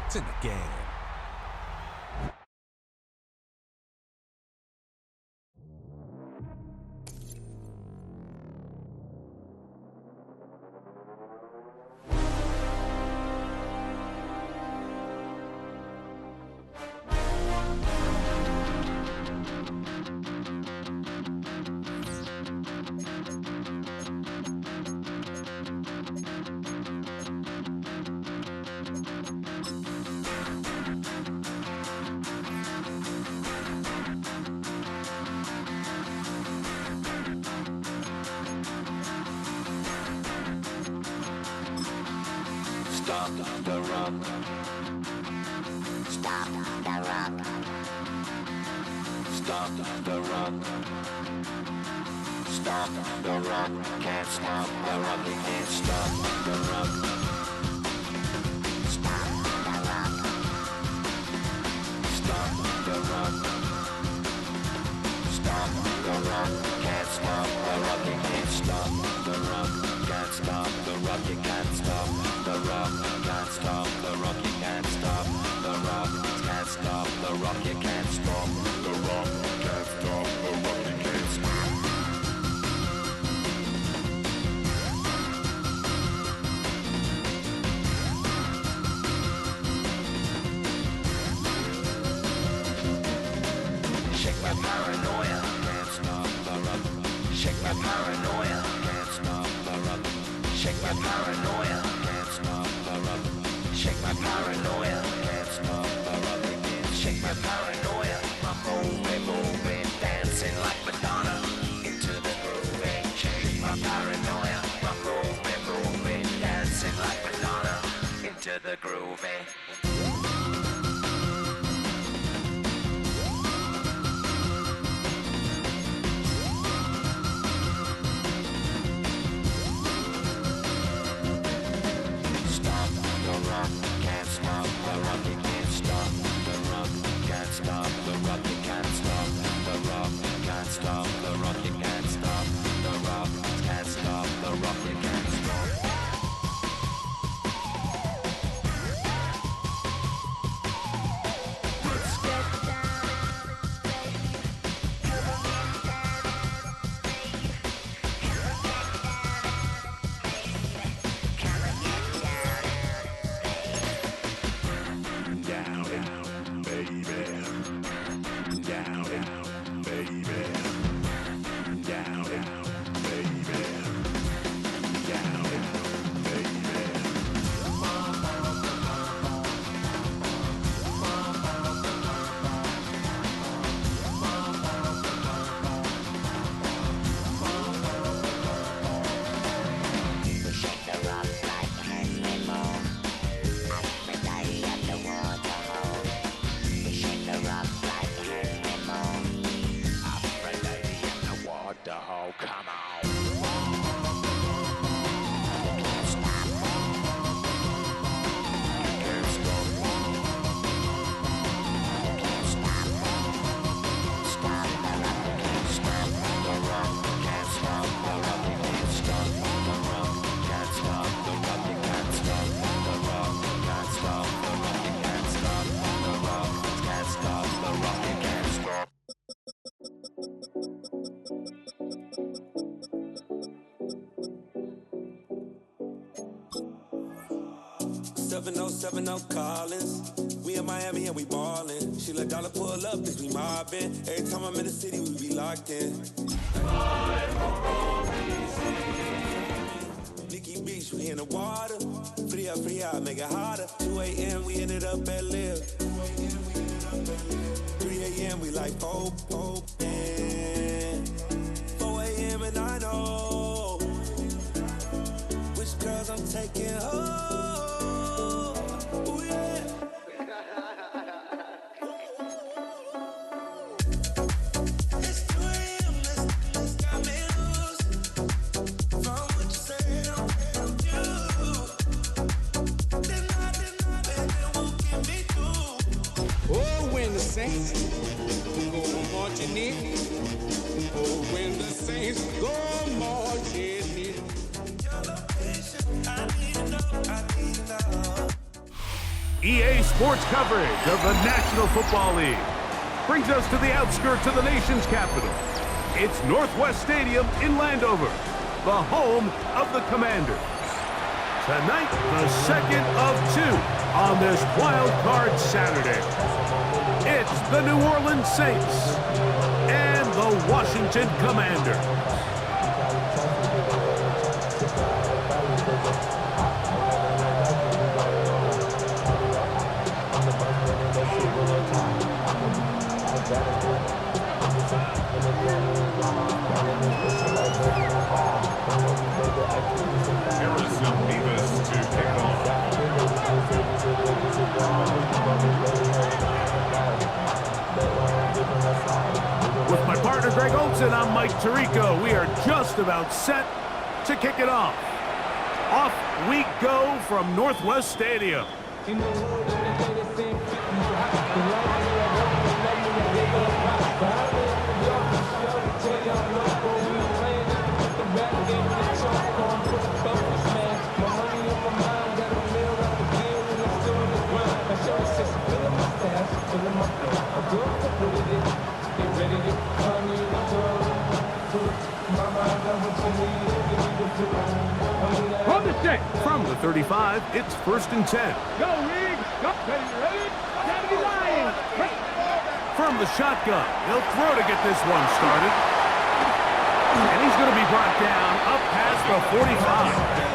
It's in the game. Stop the rock. Stop the rock. Stop the rock. Stop the rock. Can't stop the rock. You can't stop the rock. Stop the rock. Stop the rock. Stop the rock. Can't stop the rock. You can't stop the rock. Can't stop the rock. You can't stop the rock. Can't stop the rock. You can't stop the rock. Can't stop the rock. You can't stop the rock. Can't stop the rock. You can't stop. Shake my paranoia. Can't stop the rock. Shake my paranoia. Can't stop the rock. Shake my paranoia. Can't stop the rock. Shake my paranoia. Can't stop the rock. Shake my paranoia. I'm moving, dancing like Madonna into the groove. Shake my paranoia. I'm moving, dancing like Madonna into the groove. Stop the rock, can't stop the rock, you can't stop the rock, can't stop the rock, you can't stop the rock, can't stop the rock, you can't stop the rock, can't stop the rock, you can't stop. Let's get down, baby. Come on, get down, baby. Come on, get down, baby. Down, down, baby. Down, down, baby. Down, down, baby. Down, down, baby. Shake the rock like Henry Moore. Aphrodite at the waterhole. We shake the rock like Henry Moore. Aphrodite at the waterhole. Come on. You can't stop. You can't stop. You can't stop. Stop the rock. You can't stop the rock. Can't stop the rock. You can't stop the rock. Can't stop the rock. You can't stop the rock. Can't stop the rock. You can't stop the rock. Can't stop the rock. You can't stop. 7070 Collins. We in Miami and we ballin'. She let dollar pull up, bitch, we mobbin'. Every time I'm in the city, we be locked in. Nikki Beach, we in the water. Free up, make it hotter. 2 a.m., we ended up at Live. 3 a.m., we like Pope, and 4 a.m. and I know which girls I'm taking home. Ooh, yeah. It's 2 a.m., let's got me loose. From what you said, I'm you. Then it won't get me through. Oh, when the Saints go marching in. Oh, when the Saints go marching in. Your location, I need to know. EA Sports coverage of the National Football League brings us to the outskirts of the nation's capital. It's Northwest Stadium in Landover, the home of the Commanders. Tonight, the second of two on this wild card Saturday. It's the New Orleans Saints and the Washington Commanders. With my partner Greg Olson, I'm Mike Tirico. We are just about set to kick it off. Off we go from Northwest Stadium. From the 35, it's 1st and 10. Go, Riggs! Go, ready? 79! From the shotgun, he'll throw to get this one started. And he's going to be brought down up past the 45.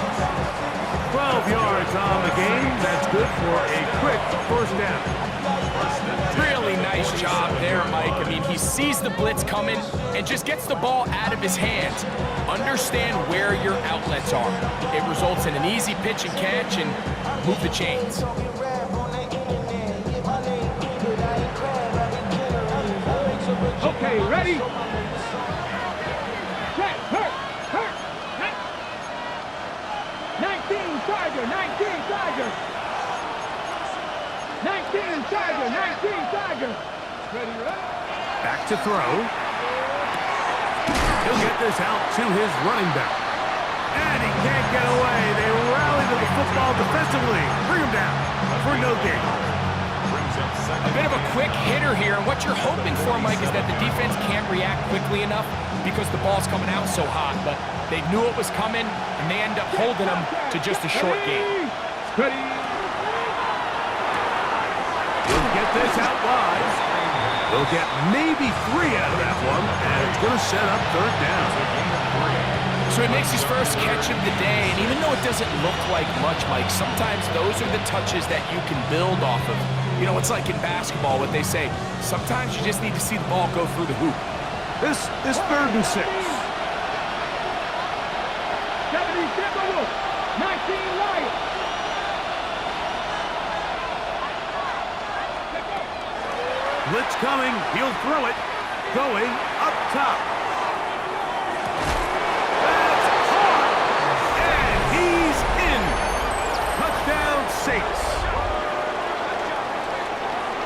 12 yards on the game. That's good for a quick first down. Really nice job there, Mike. I mean, he sees the blitz coming and just gets the ball out of his hands. Understand where your outlets are. It results in an easy pitch and catch and move the chains. Okay, ready? Set, hurt. 19 Charger, 19 Charger. 19 Charger, 19 Charger. Ready, Back to throw. He'll get this out to his running back. And he can't get away. They rally to the football defensively. Bring him down for no gain. A bit of a quick hitter here. And what you're hoping for, Mike, is that the defense can't react quickly enough because the ball's coming out so hot. But they knew it was coming, and they end up holding them to just a short game. Ready. He'll get this out wide. They'll get maybe 3 out of that one, and it's going to set up 3rd down. So he makes his first catch of the day, and even though it doesn't look like much, Mike, sometimes those are the touches that you can build off of. You know, it's like in basketball, what they say, sometimes you just need to see the ball go through the hoop. This 3rd and 6. 70 Timberwolves, 19 Lions. Blitz coming. He'll throw it. Going up top. That's hard. And he's in. Touchdown Saints.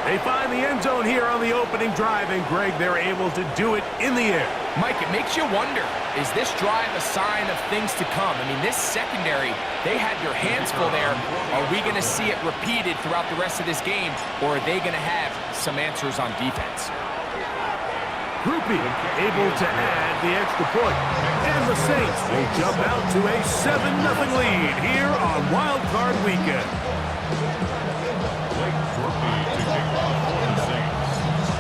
They find the end zone here on the opening drive, and Greg, they're able to do it in the air. Mike, it makes you wonder, is this drive a sign of things to come? I mean, this secondary, they had their hands full there. Are we going to see it repeated throughout the rest of this game, or are they going to have some answers on defense? Groupie able to add the extra point. And the Saints will jump out to a 7-0 lead here on Wild Card Weekend.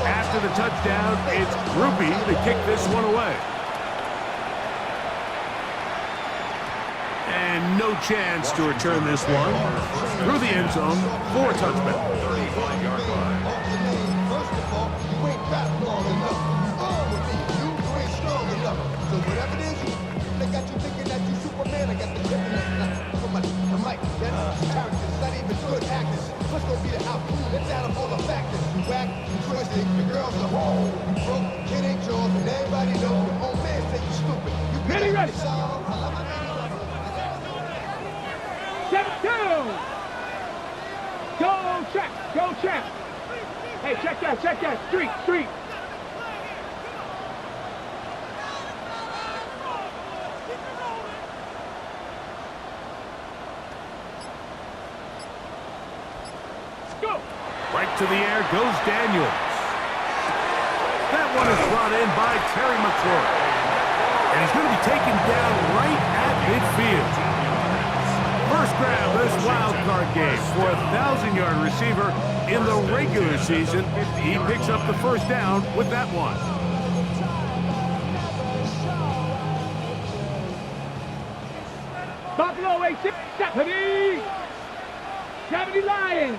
After the touchdown, it's Groupie to kick this one away. And no chance to return this one through the end zone for a touchback. 35-yard line. First of all, you ain't got long enough. You ain't strong enough. So whatever it is, they got you thinking that you Superman. I got the kryptonite now. So much, the mic, that's characters, not even good actors. What's gonna be the outcome? Let's add up all the factors. You whack, you twisted, the girls are wrong. You broke, kid ain't yours, and everybody knows. Your own man say you stupid. You Ready. 7-2. Go check. Hey, check that. Street. Go. Right to the air goes Daniels. That one is brought in by Terry McLaurin. And he's going to be taken down right at midfield. First grab this wild card game for a 1,000-yard receiver in the regular season. He picks up the first down with that one. Buffalo 86, Deputy! Deputy Lions!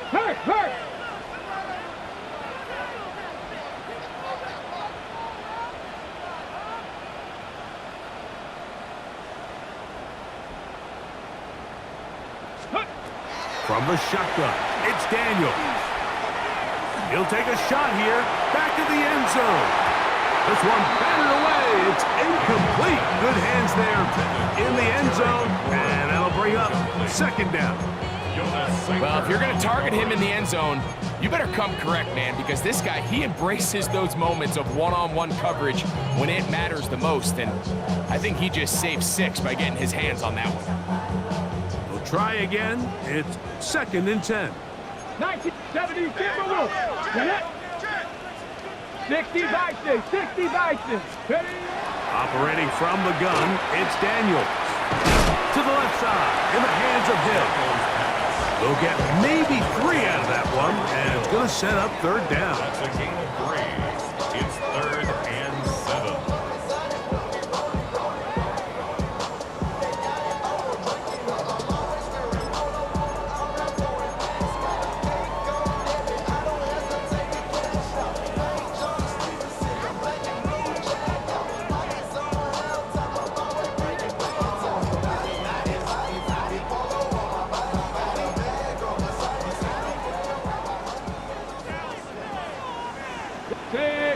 Hurt, hurt! From the shotgun, it's Daniels. He'll take a shot here, back to the end zone. This one batted away. It's incomplete. Good hands there in the end zone, and that'll bring up second down. Well, if you're going to target him in the end zone, you better come correct, man, because this guy, he embraces those moments of one-on-one coverage when it matters the most, and I think he just saved 6 by getting his hands on that one. We'll try again. It's 2nd and 10. 1970 Timberwolves. 60 Bison, 60 Bison. Ready? Operating from the gun, it's Daniels. To the left side, in the hands of Hill. They'll get maybe 3 out of that one, and it's going to set up third down. That's a gain of 3. It's 3rd and 7.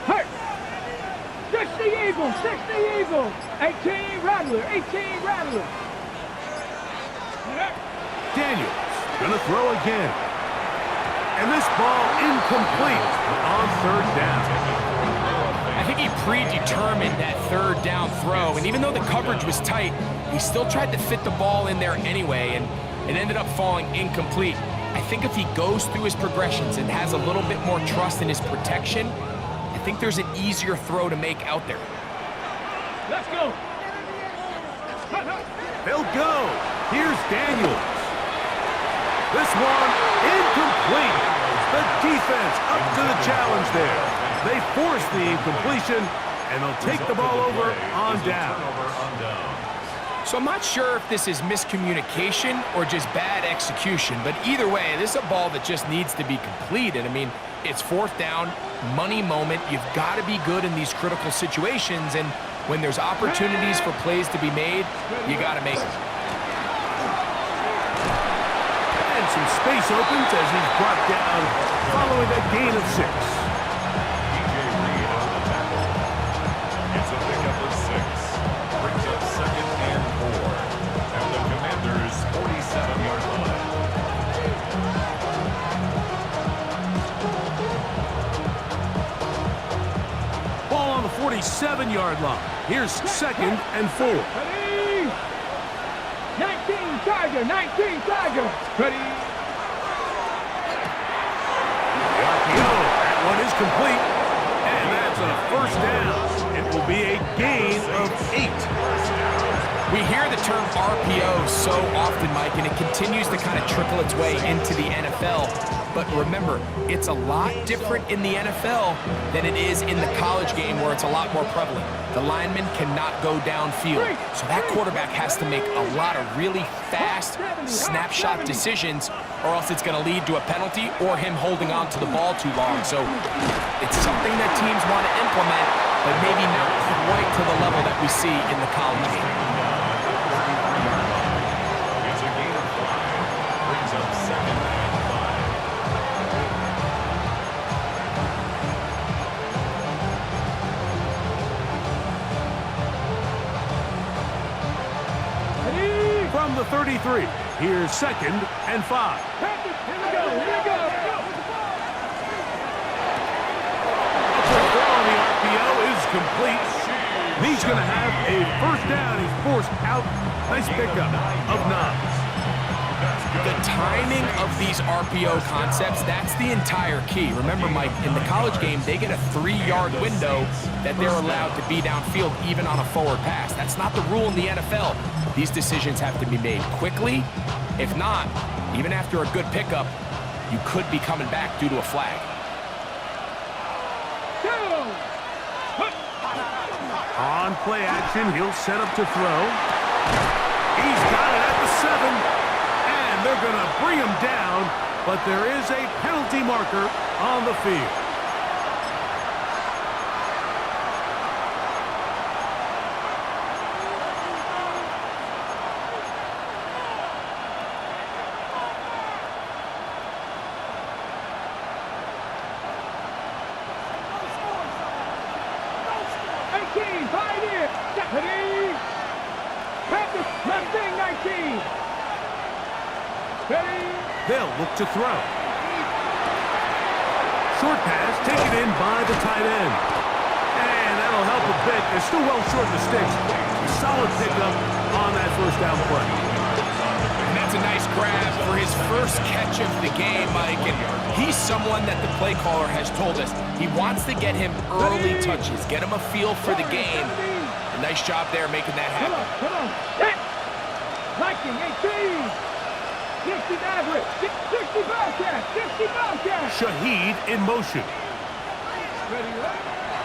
Hurt. 60 Eagles, 60 Eagles. 18 Rattler, 18 Rattler. Daniels going to throw again. And this ball incomplete on third down. I think he predetermined that third down throw, and even though the coverage was tight, he still tried to fit the ball in there anyway, and it ended up falling incomplete. I think if he goes through his progressions and has a little bit more trust in his protection, I think there's an easier throw to make out there. Let's go. They'll go. Here's Daniels. This one incomplete. The defense up to the challenge there. They force the incompletion, and they'll take the ball over on down. So I'm not sure if this is miscommunication or just bad execution, but either way, this is a ball that just needs to be completed. I mean, it's 4th down, money moment. You've got to be good in these critical situations, and when there's opportunities for plays to be made, you got to make them. And some space opens as he's brought down following a gain of 6. It's a pickup of 6. Brings up 2nd and 4. At the Camanders' 47-yard line. Ball on the 47-yard line. Here's 2nd and 4. Ready? 19 Tiger, 19 Tiger. Ready? The RPO, that one is complete. And that's a first down. It will be a gain of 8. We hear the term RPO so often, Mike, and it continues to kind of trickle its way into the NFL. But remember, it's a lot different in the NFL than it is in the college game where it's a lot more prevalent. The lineman cannot go downfield, so that quarterback has to make a lot of really fast snapshot decisions, or else it's going to lead to a penalty or him holding on to the ball too long. So it's something that teams want to implement, but maybe not quite to the level that we see in the college game. It's a gain of 5. Brings up 2nd and 5. Ready? From the 33, here's 2nd and 5. Here we go, here we go. The throw on the RPO is complete. And he's going to have a first down. He's forced out. Nice pickup of 9. The timing of these RPO concepts, that's the entire key. Remember, Mike, in the college game, they get a 3-yard window that they're allowed to be downfield even on a forward pass. That's not the rule in the NFL. These decisions have to be made quickly. If not, even after a good pickup, you could be coming back due to a flag. On play action, he'll set up to throw. He's got it at the 7. And they're going to bring him down, but there is a penalty marker on the field. They'll look to throw. Short pass taken in by the tight end. And that'll help a bit. They're still well short of the sticks. Solid pickup on that first down play. And that's a nice grab for his first catch of the game, Mike. And he's someone that the play caller has told us he wants to get him early touches, get him a feel for the game. A nice job there making that happen. Come on. Viking, 18. 60 Maverick, 60 Bobcat, 60 Bobcat. Shaheed in motion.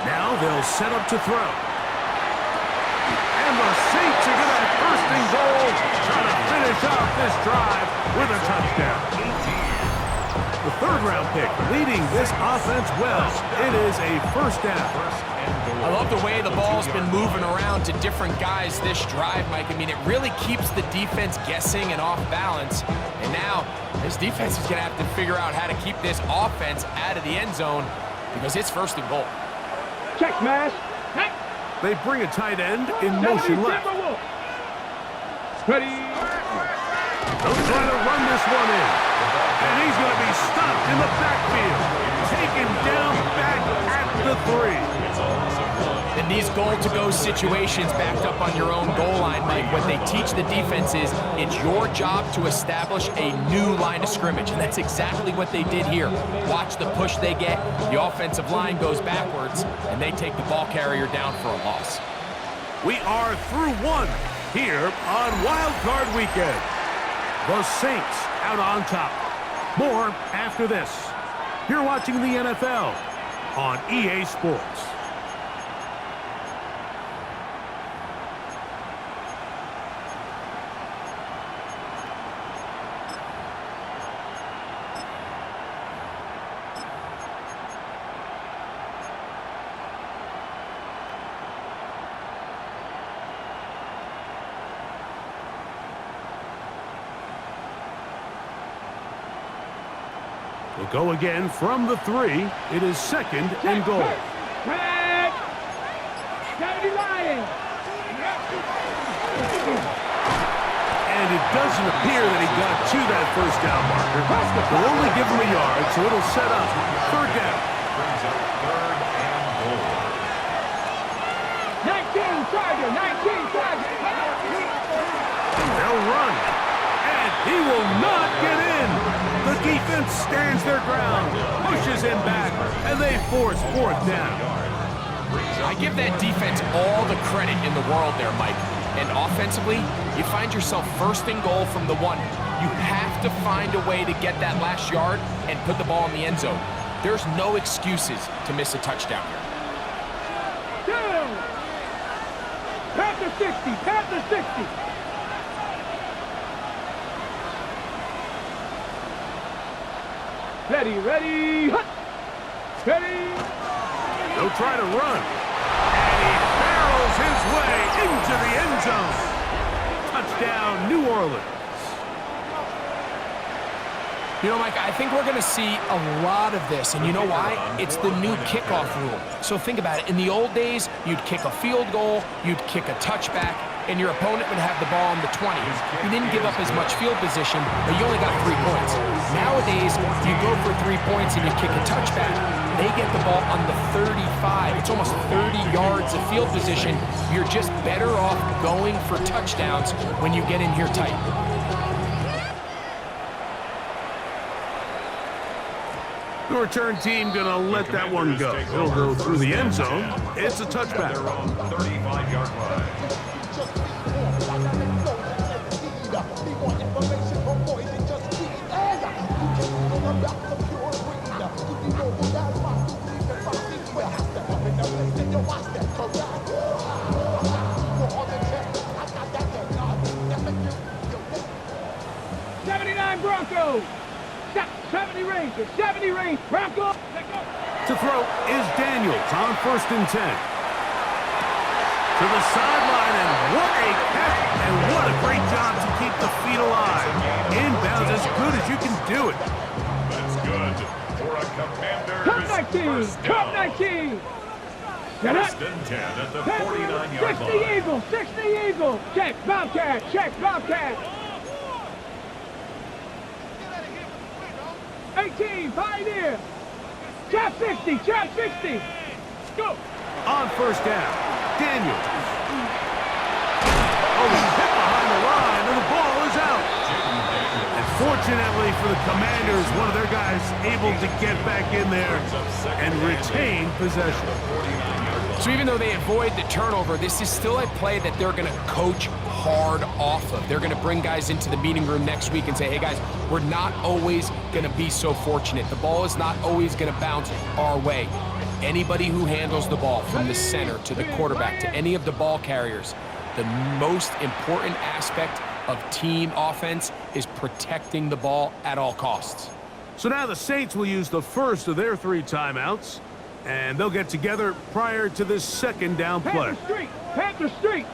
Now they'll set up to throw. And the Saints are going to have first and goal, trying to finish off this drive with a touchdown. The third-round pick leading this offense well. It is a first down. I love the way the ball's been moving around to different guys this drive, Mike. I mean, it really keeps the defense guessing and off balance. And now, this defense is going to have to figure out how to keep this offense out of the end zone because it's first and goal. Check, smash. They bring a tight end in motion left. Ready. They'll try to run this one in. And he's going to be stopped in the backfield. Taken down back at the 3. In these goal-to-go situations backed up on your own goal line, Mike, what they teach the defense is it's your job to establish a new line of scrimmage, and that's exactly what they did here. Watch the push they get. The offensive line goes backwards, and they take the ball carrier down for a loss. We are through one here on Wild Card Weekend. The Saints out on top. More after this. You're watching the NFL on EA Sports. We'll go again from the 3. It is second and goal. And it doesn't appear that he got to that first down marker. They'll only give him a yard, so it'll set up third down. Brings up third and goal. 19 Charger, 19 Charger. They'll run, and he will not get in. The defense stands their ground, pushes him back, and they force fourth down. I give that defense all the credit in the world there, Mike. And offensively, you find yourself first and goal from the 1. You have to find a way to get that last yard and put the ball in the end zone. There's no excuses to miss a touchdown here. Down. Past the 60, past the 60. Ready, ready, hut! Ready! They'll try to run. And he barrels his way into the end zone. Touchdown, New Orleans. You know, Mike, I think we're going to see a lot of this, and you know why? It's the new kickoff rule. So think about it. In the old days, you'd kick a field goal, you'd kick a touchback, and your opponent would have the ball on the 20. You didn't give up as much field position, but you only got 3 points. Nowadays, you go for 3 points and you kick a touchback. They get the ball on the 35. It's almost 30 yards of field position. You're just better off going for touchdowns when you get in here tight. The return team gonna let that one go. It'll go through the end zone. It's a touchback. Their own 35-yard line. Broncos. 70 Rangers. 70 Rangers. Broncos. To throw is Daniels on 1st and 10. To the sideline, and what a catch, and what a great job to keep the feet alive. Inbounds as good as you can do it. That's good for a Commanders Top 19. first down. Top 19. First and 10 at the 49-yard 60 line. Eagles. 60 Eagles. Check. Bobcat. Check. Bobcat. 18, Pioneer. Trap 60, trap 60. Go. On 1st down, Daniels. Oh, he's hit behind the line, and the ball is out. And fortunately for the Commanders, one of their guys able to get back in there and retain possession. So even though they avoid the turnover, this is still a play that they're going to coach hard off of. They're going to bring guys into the meeting room next week and say, hey guys, we're not always going to be so fortunate. The ball is not always going to bounce our way. Anybody who handles the ball from the center to the quarterback to any of the ball carriers, the most important aspect of team offense is protecting the ball at all costs. So now the Saints will use the first of their 3 timeouts, and they'll get together prior to this 2nd down play. Panther Street. Panther Street.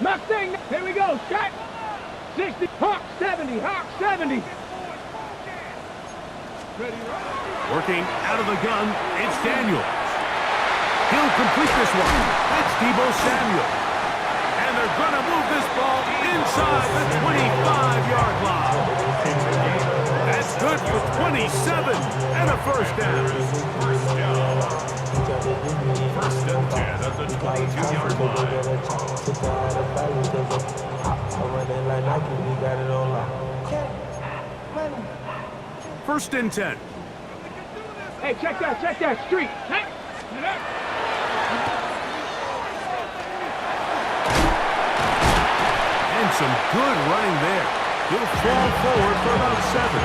Mustang. Here we go. Scott. 60. Hawk 70. Hawk 70. Ready, right? Working out of the gun, it's Daniels. He'll complete this one. It's Deebo Samuel. And they're going to move this ball inside the 25-yard line. That's good for 27 and a first down. First and 10 at the 22-yard line. First and 10. Hey, check that street. Hey. And some good running there. He'll fall forward for about 7.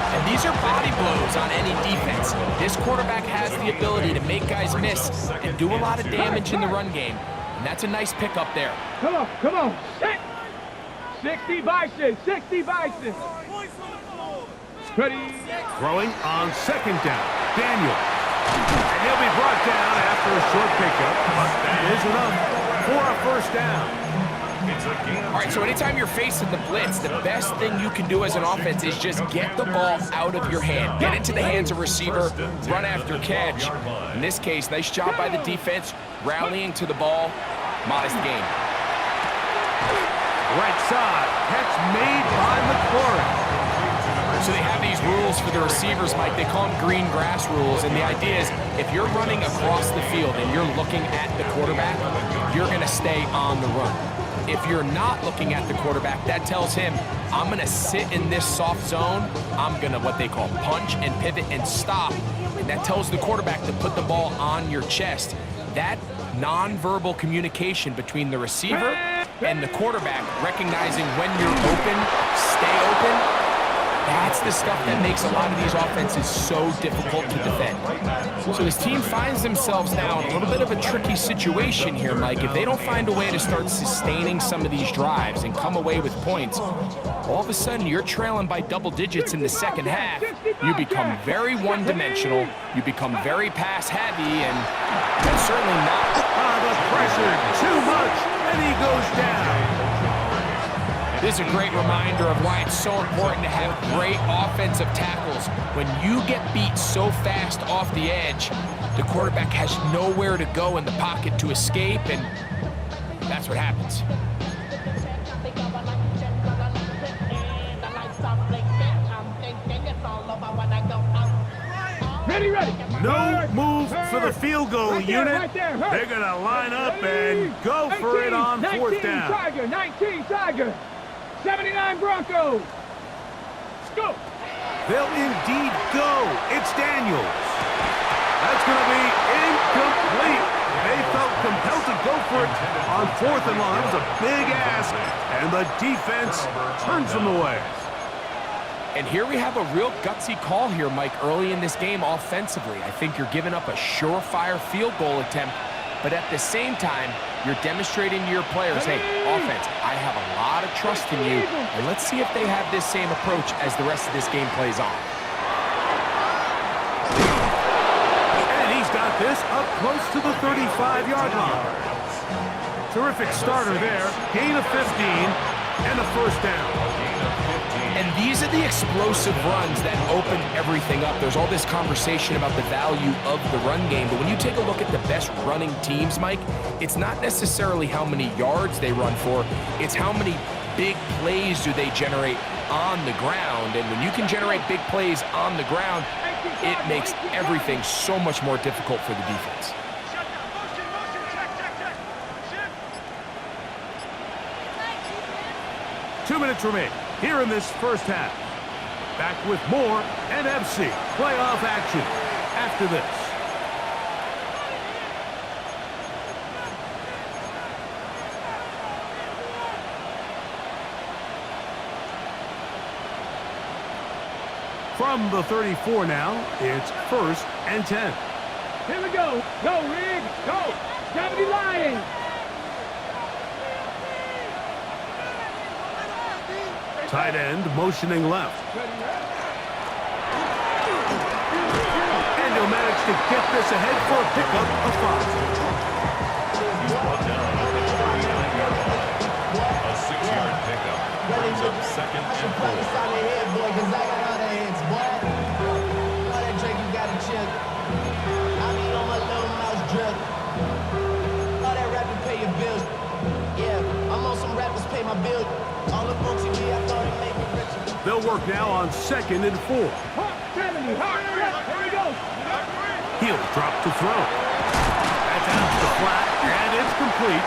And these are body blows on any defense. This quarterback has the ability to make guys miss and do a lot of damage in the run game. And that's a nice pickup there. Come on. Set. 60 Bison. 60 Bison. Ready. Throwing on 2nd down. Daniel. And he'll be brought down after a short pickup. But that is enough for a first down. All right, so anytime you're facing the blitz, the best thing you can do as an offense is just get the ball out of your hand. Get into the hands of receiver, run after catch. In this case, nice job by the defense, rallying to the ball. Modest game. Right side. Catch made by McLaurin. So they have these rules for the receivers, Mike. They call them green grass rules. And the idea is if you're running across the field and you're looking at the quarterback, you're going to stay on the run. If you're not looking at the quarterback, that tells him, I'm going to sit in this soft zone. I'm going to what they call punch and pivot and stop. And that tells the quarterback to put the ball on your chest. That nonverbal communication between the receiver and the quarterback, recognizing when you're open, stay open, that's the stuff that makes a lot of these offenses so difficult to defend. So this team finds themselves now in a little bit of a tricky situation here, Mike. If they don't find a way to start sustaining some of these drives and come away with points, all of a sudden you're trailing by double digits in the second half. You become very one-dimensional, you become very pass-heavy, and that's certainly not... The pressure, too much, and he goes down. This is a great reminder of why it's so important to have great offensive tackles. When you get beat so fast off the edge, the quarterback has nowhere to go in the pocket to escape, and that's what happens. Ready. No move for the field goal unit. They're going to line up and go for it on 4th down. 19 Tiger. 79 Broncos. Go. They'll indeed go. It's Daniels. That's going to be incomplete. They felt compelled to go for it on 4th and long. That was a big ask, and the defense turns them away. And here we have a real gutsy call here, Mike, early in this game offensively. I think you're giving up a surefire field goal attempt, but at the same time, you're demonstrating to your players, hey, offense, I have a lot of trust in you, and let's see if they have this same approach as the rest of this game plays on. And he's got this up close to the 35-yard line. Terrific starter there. Gain of 15 and a first down. And these are the explosive runs that open everything up. There's all this conversation about the value of the run game, but when you take a look at the best running teams, Mike, it's not necessarily how many yards they run for, it's how many big plays do they generate on the ground. And when you can generate big plays on the ground, it makes everything so much more difficult for the defense. 2 minutes remain here in this first half. Back with more NFC playoff action after this. From the 34 now, it's 1st and 10. Here we go. Go, Rig. Go. 70 Lions. Tight end motioning left. And he'll manage to get this ahead for a pickup of 5. He's brought down at the 39-yard line. A 6-yard pickup brings up 2nd and 4. They'll work now on 2nd and 4. 70. Here we go. He'll drop to throw. That's out to the flat, and it's complete.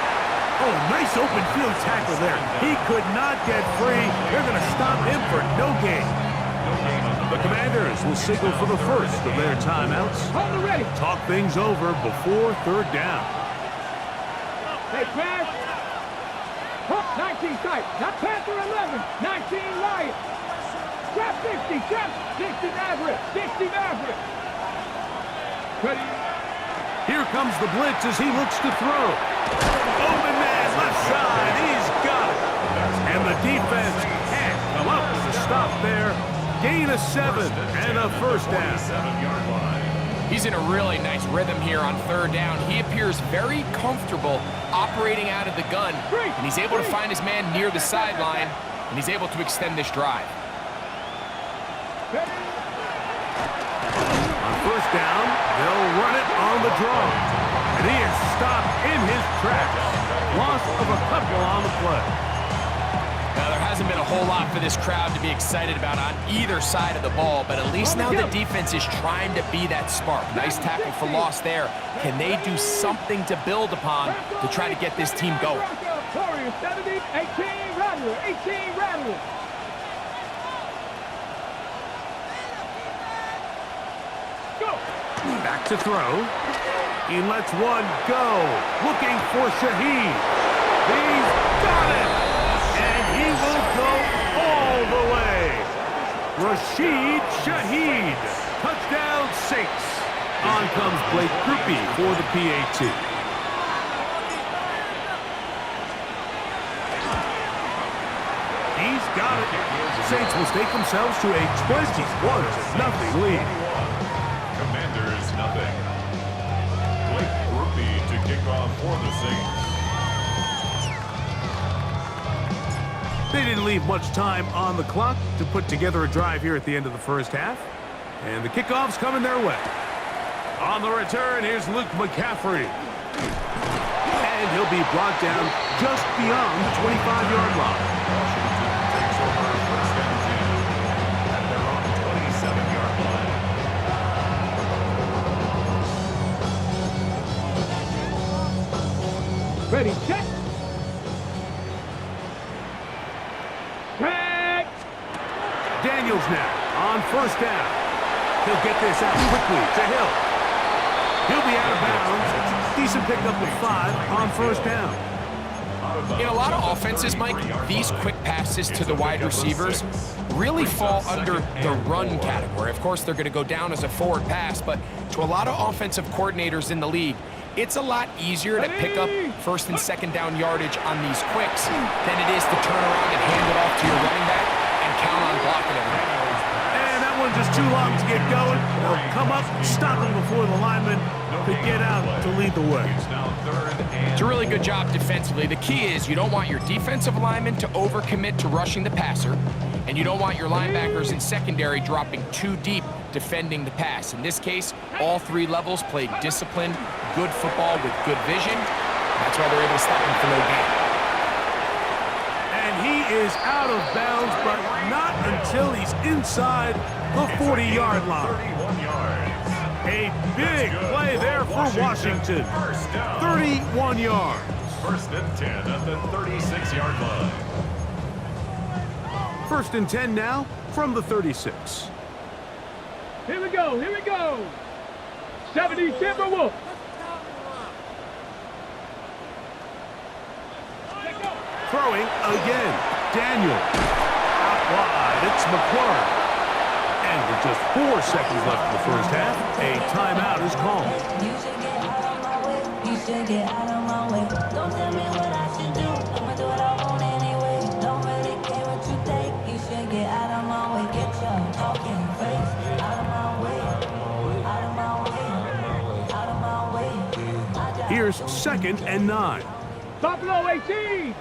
Oh, nice open field tackle there. He could not get free. They're going to stop him for no gain. The Commanders will signal for the first of their timeouts. Hold it ready. Talk things over before 3rd down. Hey, pass. 19 tight. Not Panther 11. 19 Lions. Trap 60. Trap 60 Maverick. 60 Maverick. Ready. Here comes the blitz as he looks to throw. Open man, left side. He's got it. And the defense can't come up with a stop there. Gain of 7 and a first down. 7-yard line. He's in a really nice rhythm here on 3rd down. He appears very comfortable operating out of the gun, and he's able to find his man near the sideline, and he's able to extend this drive. On 1st down, they'll run it on the draw. And he is stopped in his tracks. Loss of a couple on the play. Now, there hasn't been a whole lot for this crowd to be excited about on either side of the ball, but at least now the defense is trying to be that spark. Nice tackle for loss there. Can they do something to build upon to try to get this team going? 70, 18 Rattler. 18 Rattler. Back to throw. He lets one go. Looking for Shaheed. He's got it. And he will go all the way. Rashid Shaheed. Touchdown Saints. On comes Blake Groupie for the PAT. He's got it. Saints will stake themselves to a 21-0 lead. Commanders nothing. Blake Groupie to kick off for the Saints. They didn't leave much time on the clock to put together a drive here at the end of the first half. And the kickoff's coming their way. On the return, here's Luke McCaffrey. And he'll be brought down just beyond the 25-yard line. Washington takes over 1st and 10 at their own 27-yard line. Ready, check. Check. Daniels now. On first down, he'll get this out quickly to Hill. He'll be out of bounds. Decent pickup of 5 on first down. In a lot of offenses, Mike, these quick passes to the wide receivers really fall under the run category. Of course, they're going to go down as a forward pass, but to a lot of offensive coordinators in the league, it's a lot easier to pick up first and second down yardage on these quicks than it is to turn around and hand it off to your running back and count on blocking everything. And that one just too long to get going. They'll come up, stop him before the lineman could get out to lead the way. It's a really good job defensively. The key is you don't want your defensive linemen to overcommit to rushing the passer, and you don't want your linebackers in secondary dropping too deep defending the pass. In this case, all 3 levels played disciplined, good football with good vision. That's why they're able to stop him for no gain. And he is out of bounds, but not until he's inside the 40-yard line. A big play there for Washington. 31 yards. First and 10 at the 36-yard line. First and 10 now from the 36. Here we go, here we go. 70 Timberwolves. Throwing again. Daniel. Out wide. It's McLaurin. And with just 4 seconds left in the first half, a timeout is called. You should get out of my way. You should get out of my way. Don't tell me what I should do. I'ma do what I want anyway. Don't really care what you think. You should get out of my way. Get your talking face out of my way. Out of my way. Out of my way. Here's second and 9. Buffalo 18.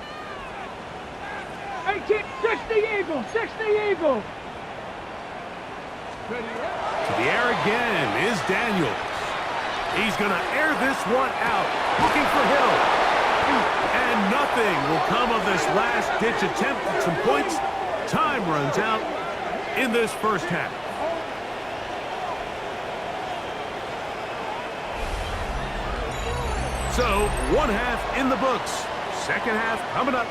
18, 60 Eagles, 60 Eagles. To the air again is Daniels. He's going to air this one out, looking for Hill. And nothing will come of this last-ditch attempt at some points. Time runs out in this first half. So, one half in the books. Second half coming up.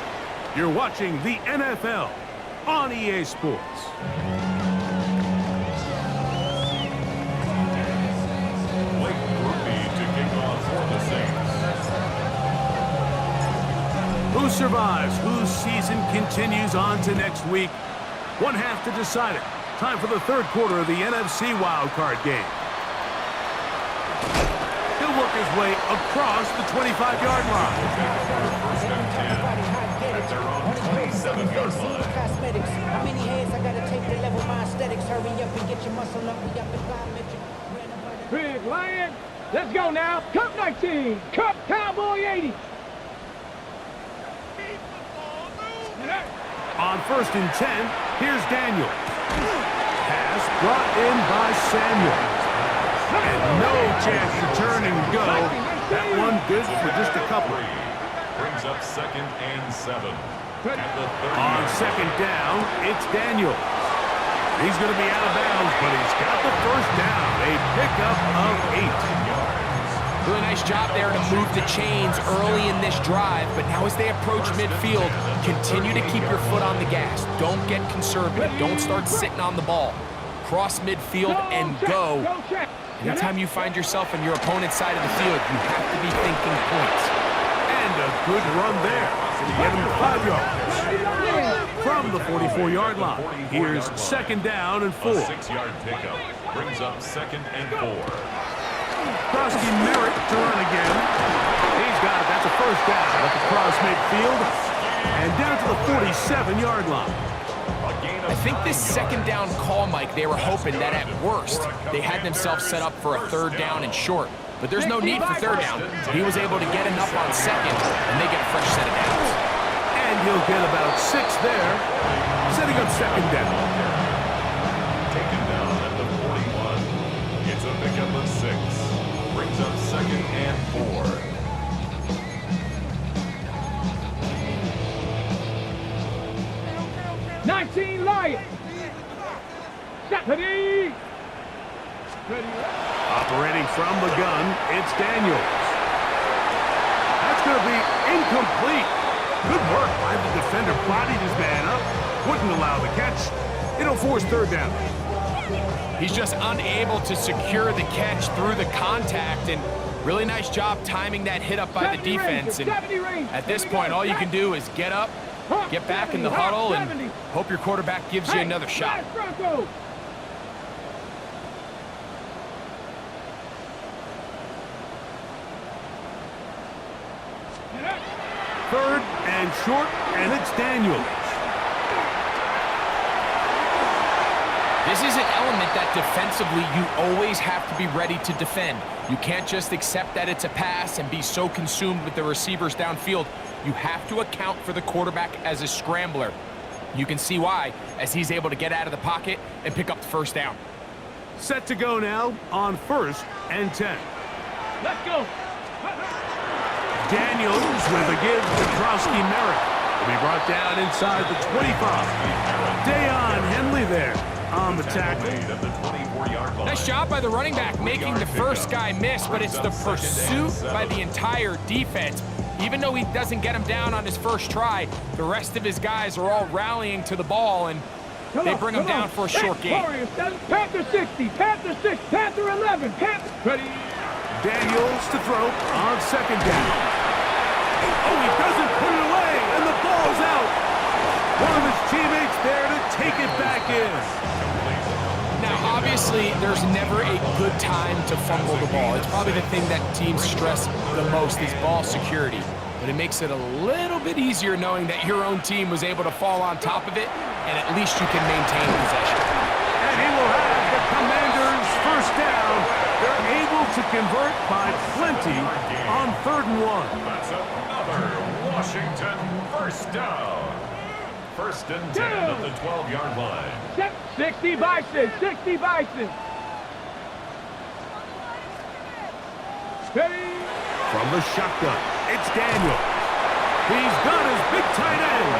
You're watching the NFL on EA Sports. Who survives? Whose season continues on to next week? One half to decide it. Time for the third quarter of the NFC wildcard game. He'll work his way across the 25-yard line. First and 10 at their own 27-yard line. How many heads I gotta take to level my aesthetics? Hurry up and get your muscle up. We got the climb at you. Big Lion. Let's go now. Cup 19. Cup Cowboy 80. On first and 10, here's Daniel. Pass brought in by Samuel. And no chance to turn and go. That one good for just a couple. Brings up second and 7. On second down, it's Daniel. He's going to be out of bounds, but he's got the first down. A pickup of 8 yards. Really nice job there to move the chains early in this drive, but now as they approach midfield, continue to keep your foot on the gas. Don't get conservative. Don't start sitting on the ball. Cross midfield and go. Anytime you find yourself on your opponent's side of the field, you have to be thinking points. And a good run there to get him 5 yards. From the 44-yard line, here's second down and 4. A 6-yard pickup brings up second and 4. Krosky Merritt to run again. He's got it. That's a first down at the cross midfield. And down to the 47-yard line. I think this second down call, Mike, they were hoping that at worst, they had themselves set up for a third down and short. But there's no need for third down. He was able to get enough on second, and they get a fresh set of downs. And he'll get about 6 there, setting up second down. Taken down at the 41. It's a pickup of 6. Brings up second and 4. 19 Lions. Stephanie. Operating from the gun, it's Daniels. That's going to be incomplete. Good work by the defender. Bodied his man up. Wouldn't allow the catch. It'll force third down. He's just unable to secure the catch through the contact, and really nice job timing that hit up by the defense. And at this point, all you can do is get up, get back in the huddle, and hope your quarterback gives you another shot. Third and short, and it's Daniels. This is an element that defensively you always have to be ready to defend. You can't just accept that it's a pass and be so consumed with the receivers downfield. You have to account for the quarterback as a scrambler. You can see why, as he's able to get out of the pocket and pick up the first down. Set to go now on 1st and 10. Let's go. Daniels with a give to Trosky-Merritt. Will be brought down inside the 25. Deion Henley there on the tackle. Nice job by the running back making the first guy miss, but it's the pursuit by the entire defense. Even though he doesn't get him down on his first try, the rest of his guys are all rallying to the ball, and they bring him down for a short gain. Panther 60, Panther 6, Panther 11, Panther... Ready? Daniels to throw on 2nd down. Oh, he doesn't put it away, and the ball's out. One of his teammates there to take it back in. Now, obviously, there's never a good time to fumble the ball. It's probably the thing that teams stress the most is ball security. But it makes it a little bit easier knowing that your own team was able to fall on top of it, and at least you can maintain possession. And he will have the Commanders first down. They're able to convert by plenty on 3rd and 1. That's another Washington first down. 1st and 10 at the 12-yard line. 60 Bison, 60 Bison. Ready? From the shotgun, it's Daniels. He's got his big tight end.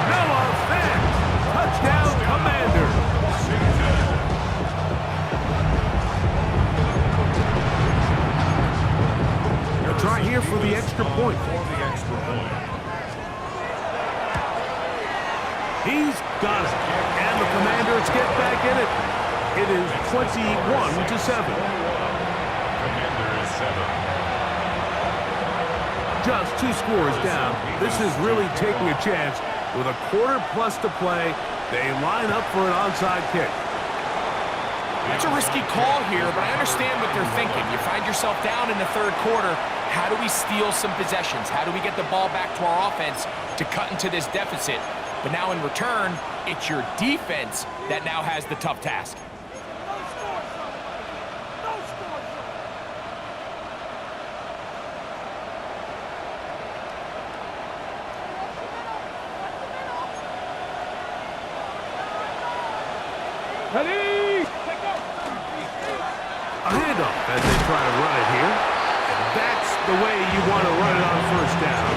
Noah Fant. Touchdown, Commanders. They'll try here for the extra point. He's got it. And the Commanders get back in it. It is 21-7. Commanders 7. Just 2 scores down. This is really taking a chance. With a quarter plus to play, they line up for an onside kick. That's a risky call here, but I understand what they're thinking. You find yourself down in the 3rd quarter. How do we steal some possessions? How do we get the ball back to our offense to cut into this deficit? But now in return, it's your defense that now has the tough task. Ready? A handoff as they try to run it here. And that's the way you want to run it on 1st down.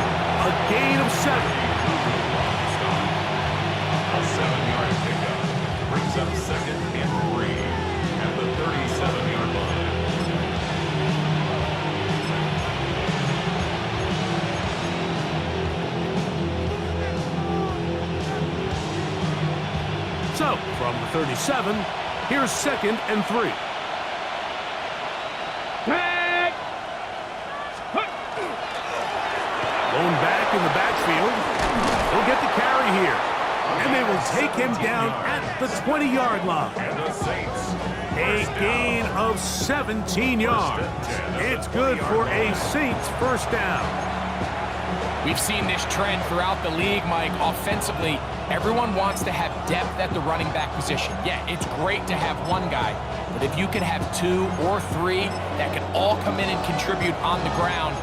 A gain of 7. A 7-yard pickup brings up 2nd and 3 at the 37-yard line. So, from the 37, here's 2nd and 3. Lone back in the backfield. He'll get the carry here. And they will take him down at the 20-yard line. And the Saints. A gain of 17 yards. It's good for a Saints first down. We've seen this trend throughout the league, Mike. Offensively, everyone wants to have depth at the running back position. Yeah, it's great to have one guy, but if you can have 2 or 3 that can all come in and contribute on the ground,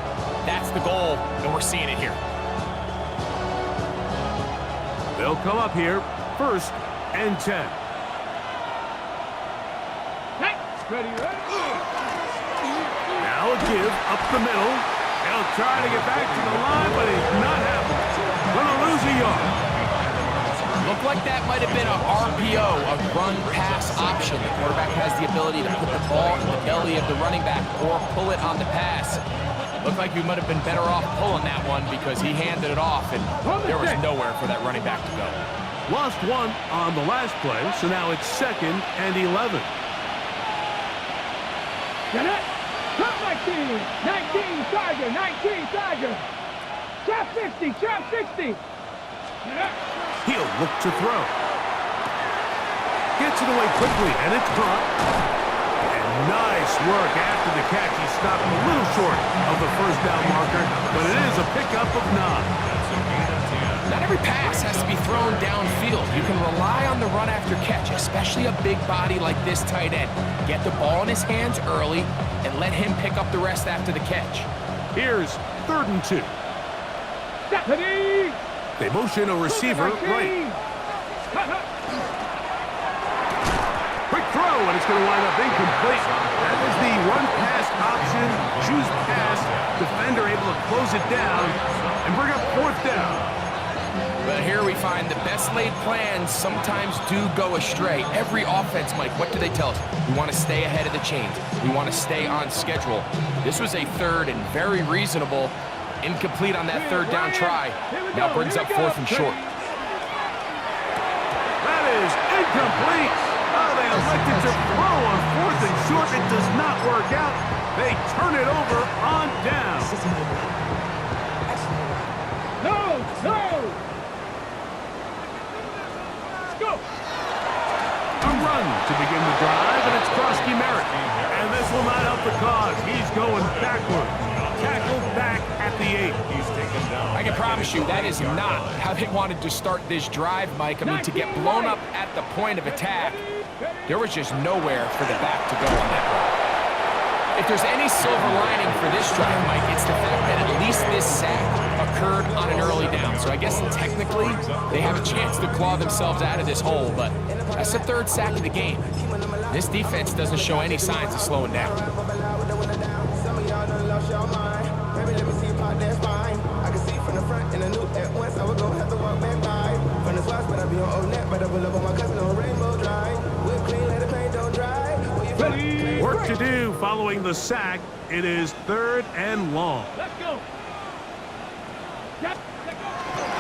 that's the goal, and we're seeing it here. They'll come up here, 1st and 10. Ready, ready. Now a give up the middle. He'll try to get back to the line, but he's not happening. Gonna lose a yard. Looked like that might have been a RPO, a run-pass option. The quarterback has the ability to put the ball in the belly of the running back or pull it on the pass. Looked like you might have been better off pulling that one because he handed it off, and there was nowhere for that running back to go. Lost one on the last play, so now it's 2nd and 11. Get it? Top 19, 19 Tiger, 19 Tiger. Trap 50, trap 60. He'll look to throw. Gets it away quickly, and it's caught. And nice work after the catch. He stopped a little short of the first down marker, but it is a pickup of 9. Not every pass has to be thrown downfield. You can rely on the run after catch, especially a big body like this tight end. Get the ball in his hands early and let him pick up the rest after the catch. Here's 3rd and 2. Stephanie! They motion a receiver right. Quick throw, and it's going to wind up incomplete. That is the run-pass option. Choose pass. Defender able to close it down and bring up 4th down. But here we find the best laid plans sometimes do go astray. Every offense, Mike, what do they tell us? We want to stay ahead of the chains. We want to stay on schedule. This was a 3rd and very reasonable. Incomplete on that 3rd down try. Now brings up 4th and short. That is incomplete. Oh, they elected to throw on 4th and short. It does not work out. They turn it over on down. No! Go! A run to begin the drive, and it's Krosky Merritt. And this will not help the cause. He's going backwards. Tackled back at the 8. He's taken down. I can promise you that is not how they wanted to start this drive, Mike. I mean, to get blown up at the point of attack, there was just nowhere for the back to go on that run. If there's any silver lining for this drive, Mike, it's the fact that at least this sack occurred on an early down. So I guess technically they have a chance to claw themselves out of this hole, but that's the 3rd sack of the game. This defense doesn't show any signs of slowing down. Work to do following the sack. It is 3rd and long. Let's go!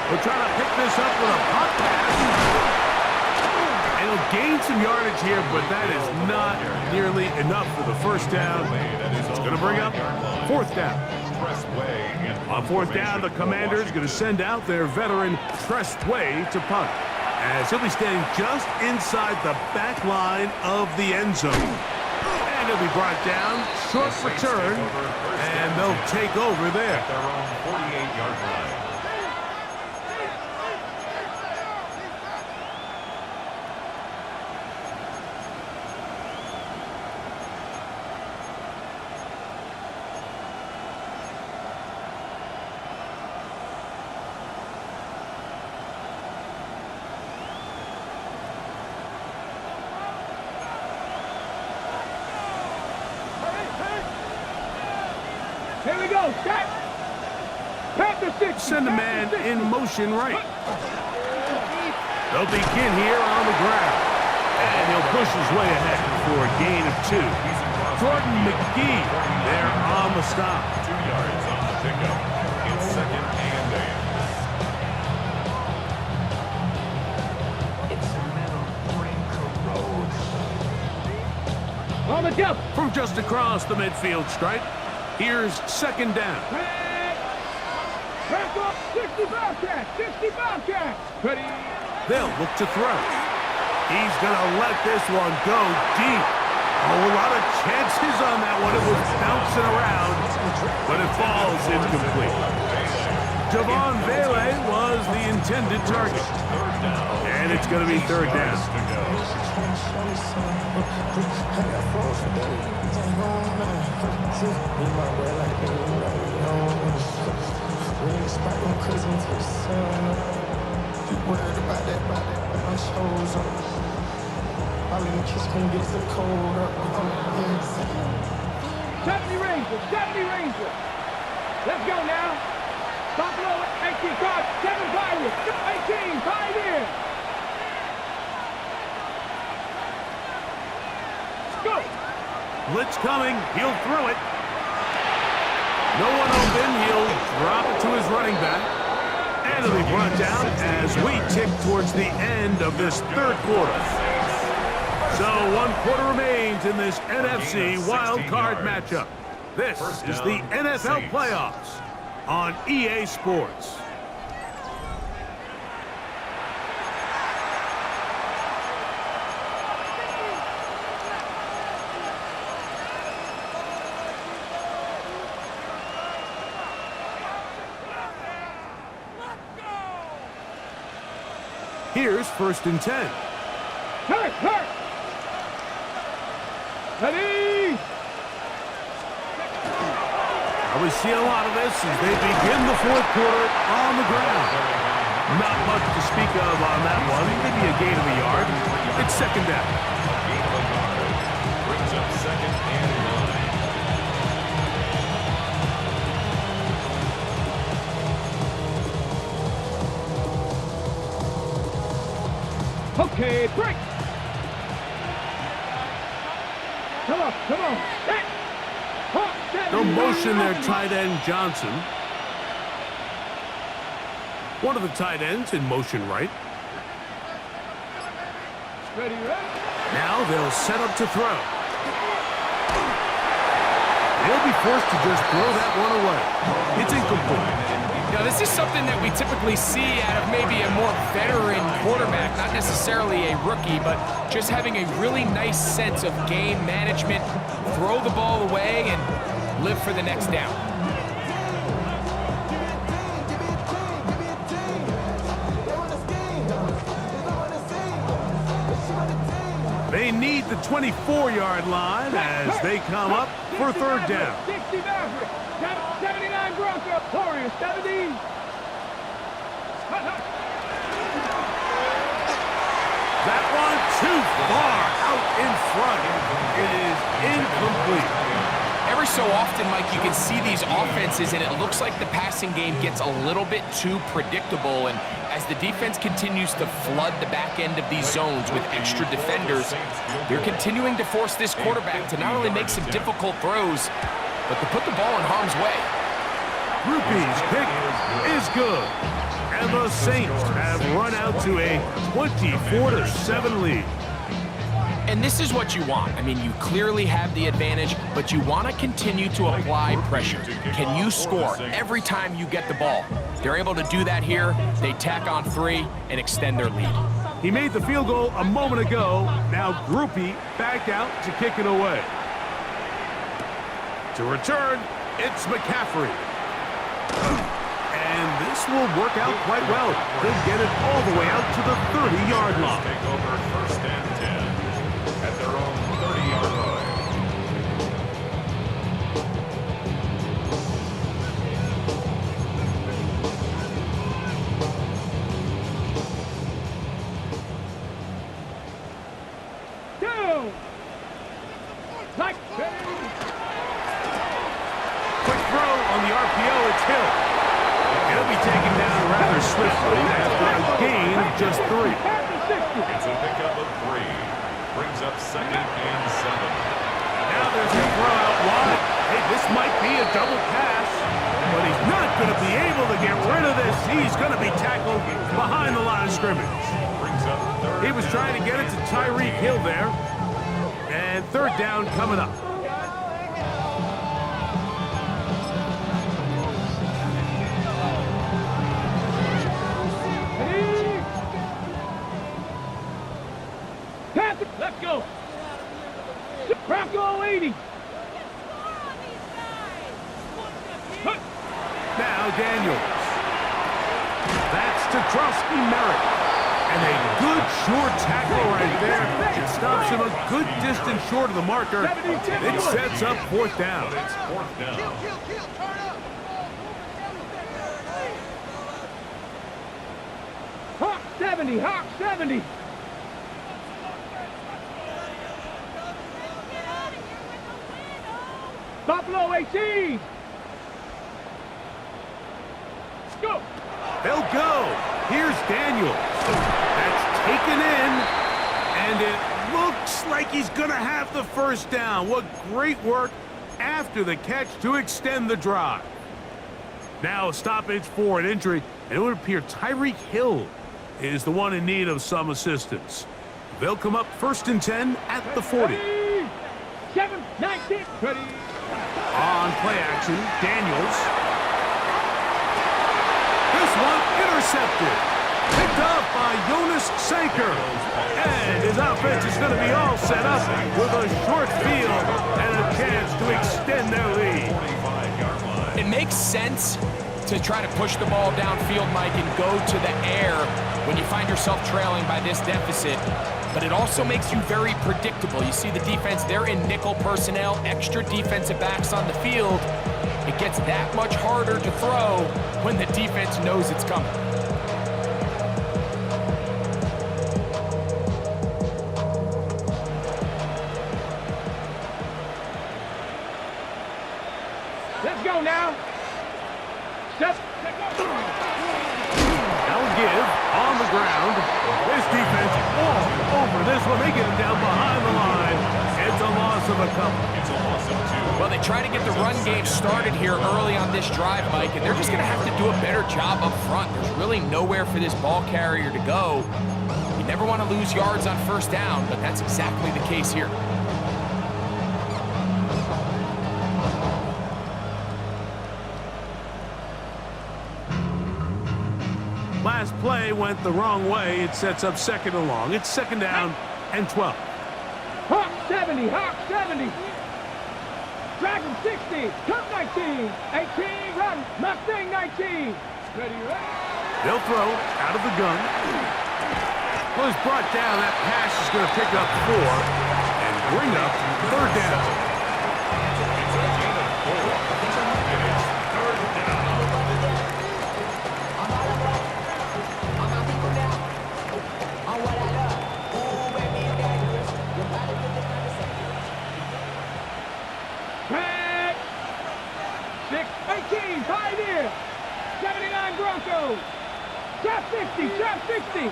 We'll try to pick this up with a pop pass. And he'll gain some yardage here, but that is not nearly enough for the 1st down. It's going to bring up 4th down. On 4th down, the Commanders going to send out their veteran Trestway to punt, as he'll be standing just inside the back line of the end zone. And he'll be brought down, short return, and they'll take over there. At their own 48-yard line. Here we go, set! Panther 60! Send a man in motion right. They'll begin here on the ground. And he'll push his way ahead for a gain of 2. Jordan McGee there on the stop. 2 yards on the pickup. It's 2nd and 8. It's a metal ring corrodes. On the jump! From just across the midfield stripe, here's 2nd down. Back up! 65 catch! 65 catch! Ready? They'll look to throw. He's going to let this one go deep. A lot of chances on that one. It was bouncing around, but it falls incomplete. Javon Vele was the intended target. And it's going to be 3rd down. Stephanie Ranger! Let's go now! Top low, 18 card, 7 Pioneer, 18, Pioneer! Go! Blitz coming, he'll throw it. No one open, he'll drop it to his running back. And it'll be brought down as we tick towards the end of this third quarter. So 1 quarter remains in this NFC wild card matchup. This is the NFL playoffs on EA Sports. Here's 1st and 10. Hurt! Ready! We see a lot of this as they begin the 4th quarter on the ground. Not much to speak of on that one. Maybe a gain of a yard. It's 2nd down. Gain of a yard. Brings up 2nd and 9. Okay, break! Come on! No motion there, tight end Johnson. One of the tight ends in motion right. Ready? Now they'll set up to throw. They'll be forced to just throw that one away. It's incomplete. Now, this is something that we typically see out of maybe a more veteran quarterback, not necessarily a rookie, but just having a really nice sense of game management, throw the ball away, and live for the next down. They need the 24-yard line as they come up for 3rd down. 60 Maverick, 79 Broncos, Warriors, 70. That one too far out in front. It is incomplete. Every so often, Mike, you can see these offenses, and it looks like the passing game gets a little bit too predictable. And as the defense continues to flood the back end of these zones with extra defenders, they're continuing to force this quarterback to not only make some difficult throws, but to put the ball in harm's way. Rupee's pick is good. And the Saints have run out to a 24-7 lead. And this is what you want. I mean, you clearly have the advantage, but you want to continue to apply pressure. Can you score every time you get the ball? They're able to do that here. They tack on 3 and extend their lead. He made the field goal a moment ago. Now Groupie back out to kick it away. To return, it's McCaffrey. And this will work out quite well. They'll get it all the way out to the 30-yard line. Take over 1st and 10 at their own 30-yard line. Down! Like Quick throw on the RPO, it's Hill. He'll be taken down rather swiftly after a gain of just 3. It's a pickup of 3. Brings up 2nd and 7. Now there's a throw out wide. Hey, this might be a double pass, but he's not going to be able to get rid of this. He's going to be tackled behind the line of scrimmage. Brings up 3rd. He was trying to get it to Tyreek Hill there. And 3rd down coming up. Let's go. Bronco 80. Now Daniels. That's to Trusky Merritt. And a good short tackle right there. It stops him a good distance short of the marker. It sets up 4th down. It's 4th down. Hawk 70, Hawk 70. Buffalo 18. Go. They'll go. Here's Daniels. That's taken in. And it looks like he's going to have the 1st down. What great work after the catch to extend the drive. Now a stoppage for an injury, and it would appear Tyreek Hill is the one in need of some assistance. They'll come up 1st and 10 at the 40. 7, 19, 20. On play action, Daniels. This one intercepted. Picked up by Jonas Sanker. And his offense is going to be all set up with a short field and a chance to extend their lead. It makes sense to try to push the ball downfield, Mike, and go to the air when you find yourself trailing by this deficit. But it also makes you very predictable. You see the defense, they're in nickel personnel, extra defensive backs on the field. It gets that much harder to throw when the defense knows it's coming. Let's go now. Step. Now give on the ground. This defense all over this one. They get him down behind the line. It's a loss of a couple. It's a loss of 2. Well, they try to get the run game started here early on this drive, Mike, and they're just going to have to do a better job up front. There's really nowhere for this ball carrier to go. You never want to lose yards on 1st down, but that's exactly the case here. Last play went the wrong way. It sets up 2nd and long. It's 2nd down and 12. Hawk 70, Hawk 70. Dragon 60, Cup 19, 18, run, Mustang 19. Ready, They'll throw out of the gun. Was brought down. That pass is going to pick up 4 and bring up 3rd down. It's a gain of 4. And it's 3rd down. Track 6, 18, Pioneer. 79 Broncos. Trap 50, trap 60.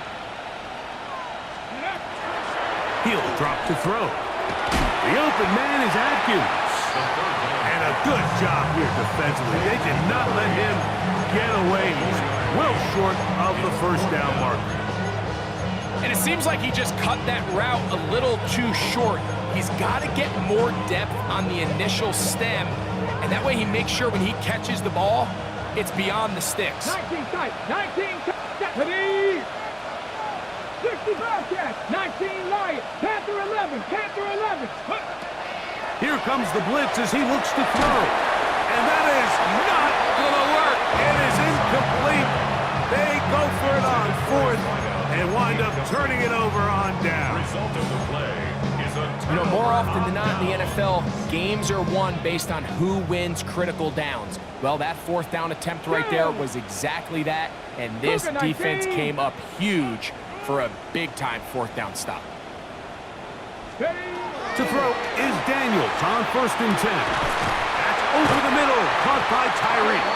He'll drop to throw. The open man is Atkins. And a good job here defensively. They did not let him get away. He's well short of the 1st down marker. And it seems like he just cut that route a little too short. He's got to get more depth on the initial stem, and that way he makes sure when he catches the ball, it's beyond the sticks. 19 tight, 19 tight, 60 Bobcats, 19 Lion, Panther 11, Panther 11. Here comes the blitz as he looks to throw. And that is not going to work. It is incomplete. They go for it on 4th and wind up turning it over on down. Result of the play is a turnover. You know, more often than not in the NFL, games are won based on who wins critical downs. Well, that 4th down attempt right there was exactly that, and this defense came up huge for a big-time 4th down stop. To throw is Daniels on 1st and 10. That's over the middle, caught by Tyreek.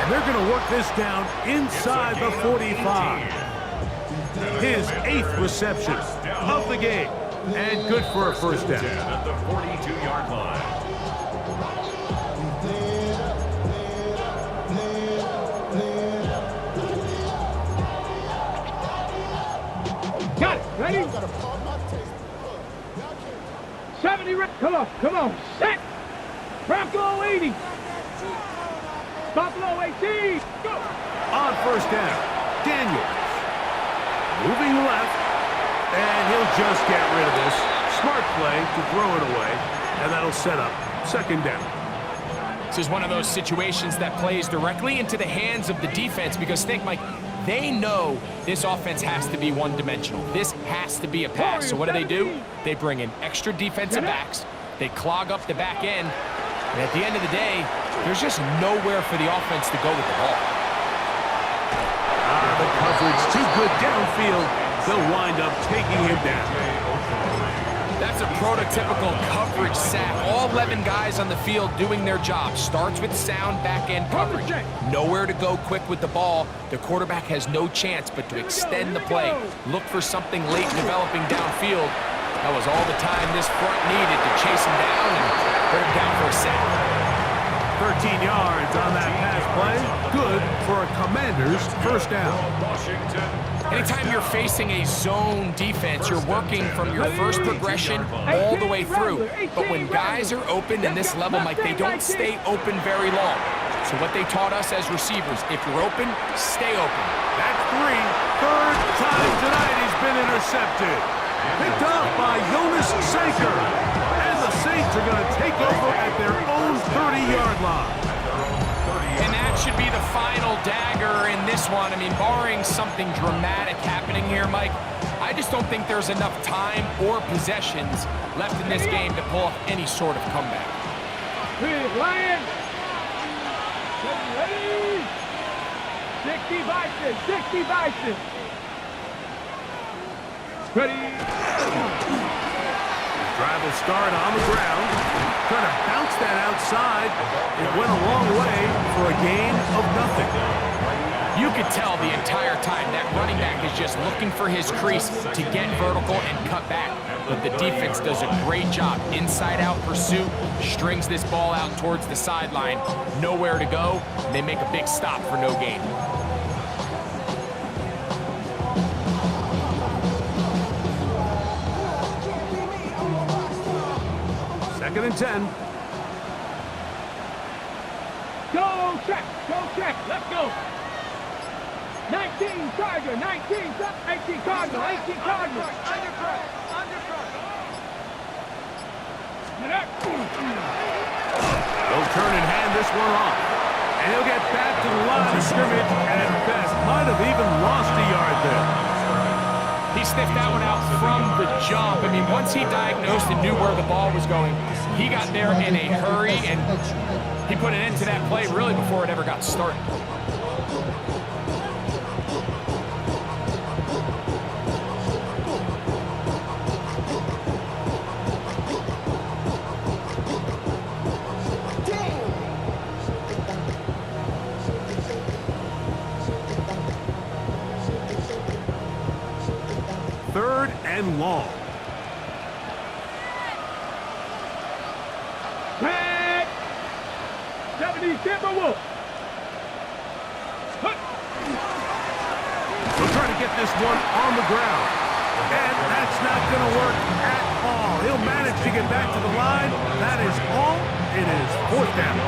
And they're going to work this down inside the 45. His 8th reception of the game. And good for a 1st down. At the 42-yard line. Got it, ready? 70, come on, set. Bronco 80. Buffalo 18, go. On 1st down, Daniels. Moving left, and he'll just get rid of this. Smart play to throw it away, and that'll set up 2nd down. This is one of those situations that plays directly into the hands of the defense because think, Mike, they know this offense has to be one-dimensional. This has to be a pass. So what do? They bring in extra defensive backs. They clog up the back end. And at the end of the day, there's just nowhere for the offense to go with the ball. The coverage too good downfield. They'll wind up taking him down. That's a prototypical coverage sack. All 11 guys on the field doing their job. Starts with sound back-end coverage. Nowhere to go quick with the ball. The quarterback has no chance but to extend the play. Look for something late developing downfield. That was all the time this front needed to chase him down and put him down for a sack. 13 yards on that pass play, good for a Commanders first down. Washington. Anytime you're facing a zone defense, you're working from your first progression all the way through. But when guys are open in this level, Mike, they don't stay open very long. So what they taught us as receivers, if you're open, stay open. That's 3. Third time tonight he's been intercepted. Picked up by Jonas Sanker. And the Saints are going to take over at their own 30-yard line. And that should be the final dagger in this one. I mean, barring something dramatic happening here, Mike, I just don't think there's enough time or possessions left in this game to pull off any sort of comeback. Lions. Ready. 60 Bison. 60 Bison. Ready. Drive will start on the ground. Trying to bounce that outside. It went a long way for a gain of nothing. You could tell the entire time that running back is just looking for his crease to get vertical and cut back. But the defense does a great job. Inside-out pursuit, strings this ball out towards the sideline. Nowhere to go. And they make a big stop for no gain. Second and 10. Go check. Go check. Let's go. 19 Charger. 19 Cardinal. 18 Cardinal. They'll turn and hand this one off. And he'll get back to the line of scrimmage and at best might have even lost a yard there. He sniffed that one out from the jump. I mean, once he diagnosed and knew where the ball was going, he got there in a hurry, and he put an end to that play really before it ever got started. Third and long. Red. 70 Timberwolves. He'll try to get this one on the ground. And that's not going to work at all. He'll manage to get back to the line. That is all. It is fourth down.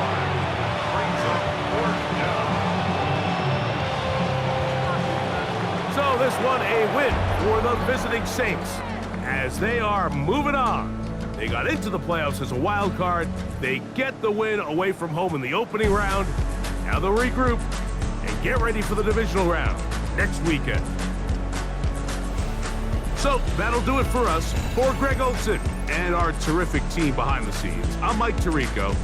So this one a win for the visiting Saints as they are moving on. They got into the playoffs as a wild card. They get the win away from home in the opening round. Now they'll regroup and get ready for the divisional round next weekend. So that'll do it for us. For Greg Olson and our terrific team behind the scenes, I'm Mike Tirico.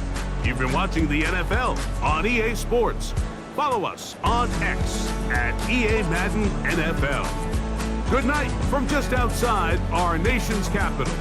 You've been watching the NFL on EA Sports. Follow us on X at EA Madden NFL. Good night from just outside our nation's capital.